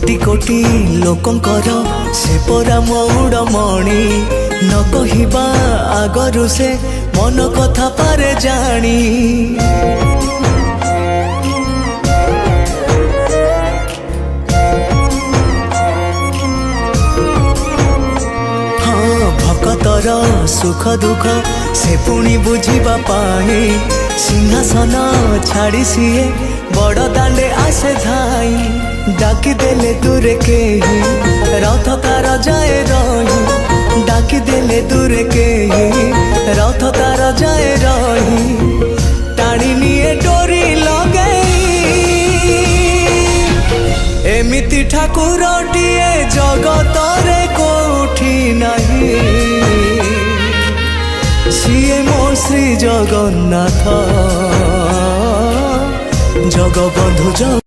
कोटि कोटि लोकंकर से परा मौड़मणि न कहिबा आगरु से मन कथा पारे जानी। हाँ भक्तर सुख दुख से पुणी बुझिबा पाई सिंहासन छाड़ी सीए बड़ दांडे आसे धाई। डाकी देले दूरे के ही रथ तार जाए रही। डाकी देले दूरे के ही रथ तार जाए रही। टाणी निए डोरी लगई एमिति ठाकुरटिए जगत रे कोठी नहीं। सिए मो श्री जगन्नाथ जगबंधु।